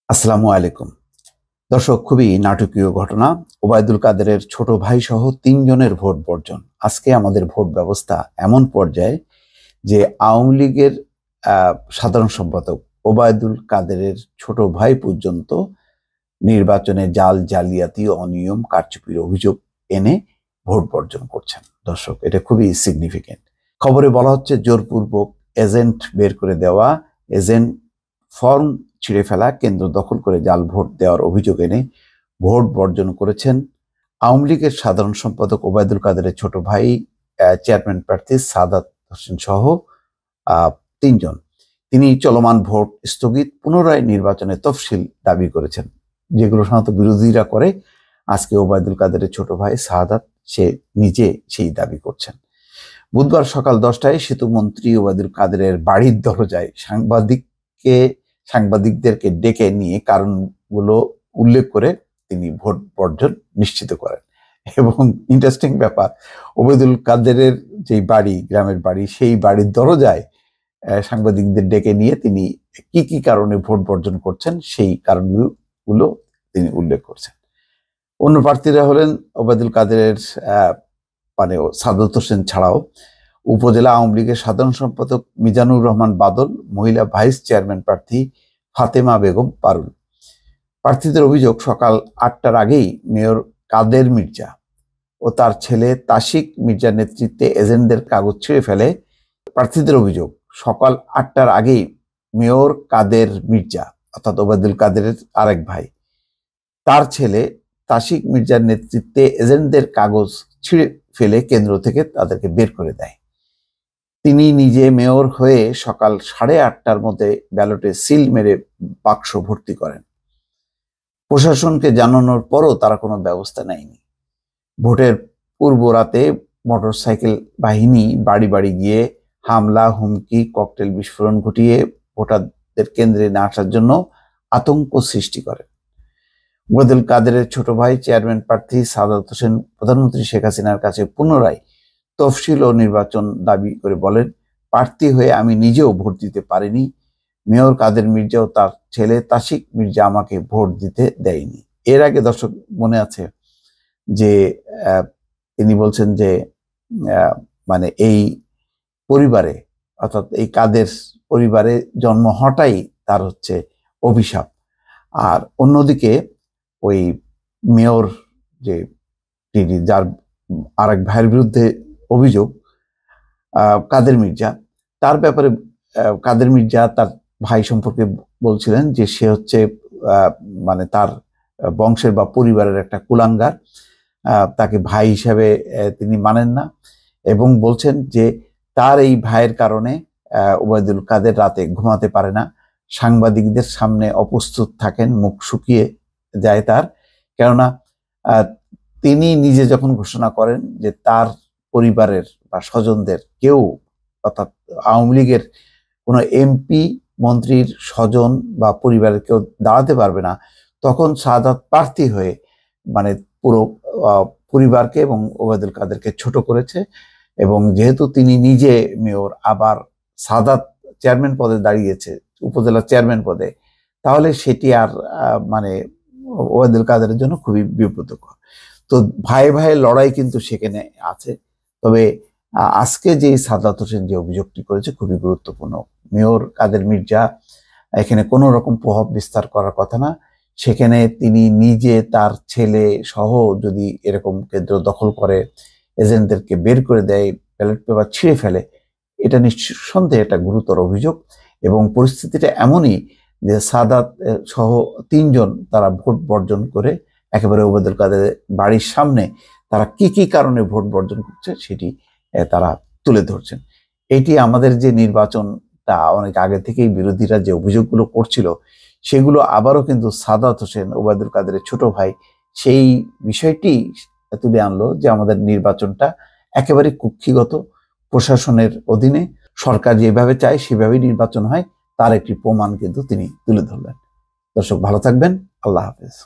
আসসালামু আলাইকুম দর্শক, খুবই নাটকীয় ঘটনা। ওবায়দুল কাদেরের ছোট ভাই সহ ৩ জনের ভোট বর্জন। আজকে আমাদের ভোট ব্যবস্থা এমন পর্যায়ে যে আওয়ামী লীগের সাধারণ সম্পাদক ওবায়দুল কাদেরের ছোট ভাই পর্যন্ত নির্বাচনে জাল, জালিয়াতি, অনিয়ম, কারচুপির অভিযোগ এনে ভোট বর্জন করছেন। দর্শক, এটা খুবই সিগনিফিকেন্ট। খবরে বলা হচ্ছে জোরপূর্বক এজেন্ট বের করে দেওয়া, এজেন্ট ফর্ম ছিঁড়ে ফেলা, কেন্দ্র দখল করে জাল ভোট দেওয়ার অভিযোগ এনে ভোট বর্জন করেছেন আওয়ামী লীগের সাধারণ সম্পাদক ওবায়দুল কাদেরের ছোট ভাই চেয়ারম্যান প্রার্থী সাদাত হোসেন সহ ৩ জন। তিনি চলমান ভোট স্থগিত, পুনরায় নির্বাচনের তফসিল দাবি করেছেন, যেগুলো সাধারণত বিরোধীরা করে। আজকে ওবায়দুল কাদেরের ছোট ভাই সাদাত সে নিজে সেই দাবি করছেন। বুধবার সকাল 10টায় সেতুমন্ত্রী ওবায়দুল কাদেরের বাড়ির দরজায় সাংবাদিকদেরকে ডেকে নিয়ে কারণগুলো উল্লেখ করে তিনি ভোট বর্জন নিশ্চিত করেন। এবং ইন্টারেস্টিং ব্যাপার, ওবায়দুল কাদেরের যে বাড়ি, গ্রামের বাড়ি, সেই বাড়ির দরজায় সাংবাদিকদের ডেকে নিয়ে তিনি কি কি কারণে ভোট বর্জন করছেন সেই কারণগুলো তিনি উল্লেখ করছেন। অন্য প্রার্থীরা হলেন ওবায়দুল কাদেরের মানে সাদাত হোসেন ছাড়াও উপজেলা আওয়ামী লীগের সাধারণ সম্পাদক মিজানুর রহমান বাদল, মহিলা ভাইস চেয়ারম্যান প্রার্থী ফাতেমা বেগম পারুল। প্রার্থীদের অভিযোগ, সকাল 8টার আগেই মেয়র কাদের মির্জা ও তার ছেলে তাসিক মির্জার নেতৃত্বে এজেন্টদের কাগজ ছিঁড়ে ফেলে। প্রার্থীদের অভিযোগ, সকাল 8টার আগেই মেয়র কাদের মির্জা অর্থাৎ ওবায়দুল কাদেরের আরেক ভাই, তার ছেলে তাসিক মির্জার নেতৃত্বে এজেন্টদের কাগজ ছিঁড়ে ফেলে কেন্দ্র থেকে তাদেরকে বের করে দেয়। তিনি নিজে মেয়র হয়ে সকাল 8:30টার মধ্যে ব্যালটে সিল মেরে বাক্স ভর্তি করেন। প্রশাসনকে জানানোর পরও তারা কোনো ব্যবস্থা নেয়নি। ভোটের পূর্ব রাতে মোটরসাইকেল বাহিনী বাড়ি বাড়ি গিয়ে হামলা, হুমকি, ককটেল বিস্ফোরণ ঘটিয়ে ভোটারদের কেন্দ্রে না আসার জন্য আতঙ্ক সৃষ্টি করে। ওবায়দুল কাদেরের ছোট ভাই চেয়ারম্যান প্রার্থী সাদাত হোসেন প্রধানমন্ত্রী শেখ হাসিনার কাছে পুনরায় তফসিল ও নির্বাচন দাবি করে বলেন, প্রার্থী হয়ে আমি নিজেও ভোট দিতে পারিনি। মেয়র কাদের মির্জা ও তার ছেলে তাসিক মির্জা আমাকে ভোট দিতে দেয়নি। এর আগে দর্শক মনে আছে যে তিনি বলছেন যে মানে এই পরিবারে অর্থাৎ এই কাদের পরিবারে জন্ম হওয়াটাই তার হচ্ছে অভিশাপ। আর অন্যদিকে ওই মেয়র যে তিনি, যার আরেক ভাইয়ের বিরুদ্ধে অভিযোগ, কাদের মির্জা, তার ব্যাপারে কাদের মির্জা তার ভাই সম্পর্কে বলছিলেন যে সে হচ্ছে মানে তার বংশের বা পরিবারের একটা কুলাঙ্গার, তাকে ভাই হিসাবে তিনি মানেন না, এবং বলছেন যে তার এই ভাইয়ের কারণে ওবায়দুল কাদের রাতে ঘুমাতে পারে না, সাংবাদিকদের সামনে অপ্রস্তুত থাকেন, মুখ শুকিয়ে যায় তার। কেননা তিনি নিজে যখন ঘোষণা করেন যে তার পরিবারের বা স্বজনদের কেউ অর্থাৎ আওয়ামী লীগের কোনো এমপি মন্ত্রীর স্বজন বা পরিবারের কেউ দাঁড়াতে পারবে না, তখন সাদাত প্রার্থী হয়ে মানে পুরো পরিবারকে এবং ওবায়দুল কাদেরকে ছোট করেছে। এবং যেহেতু তিনি নিজে মেয়র, আবার সাদাত চেয়ারম্যান পদে দাঁড়িয়েছে, উপজেলা চেয়ারম্যান পদে, তাহলে সেটি আর মানে ওবায়দুল কাদেরের জন্য খুবই বিব্রতকর। তো ভাই ভাইয়ের লড়াই কিন্তু সেখানে আছে। তবে আজকে যে সাদাত হোসেন যে অভিযোগটি করেছে খুবই গুরুত্বপূর্ণ। মেয়র কাদের মির্জা এখানে কোনো রকম প্রভাব বিস্তার করার কথা না। সেখানে তিনি নিজে, তার ছেলে সহ যদি এরকম কেন্দ্র দখল করে, এজেন্টদেরকে বের করে দেয়, ব্যালট পেপার ছিঁড়ে ফেলে, এটা নিঃসন্দেহে একটা গুরুতর অভিযোগ। এবং পরিস্থিতিটা এমনই যে সাদাত সহ 3 জন তারা ভোট বর্জন করে একেবারে ওবায়দুল কাদের বাড়ির সামনে তারা কি কি কারণে ভোট বর্জন করছে সেটি তারা তুলে ধরছেন। এটি আমাদের যে নির্বাচনটা অনেক আগে থেকেই বিরোধীরা যে অভিযোগগুলো করছিল, সেগুলো আবারও কিন্তু সাদাত হোসেন ওবায়দুল কাদেরের ছোট ভাই সেই বিষয়টি তুলে আনলো যে আমাদের নির্বাচনটা একেবারে কুক্ষিগত, প্রশাসনের অধীনে, সরকার যেভাবে চায় সেভাবেই নির্বাচন হয়, তার একটি প্রমাণ কিন্তু তিনি তুলে ধরলেন। দর্শক, ভালো থাকবেন। আল্লাহ হাফেজ।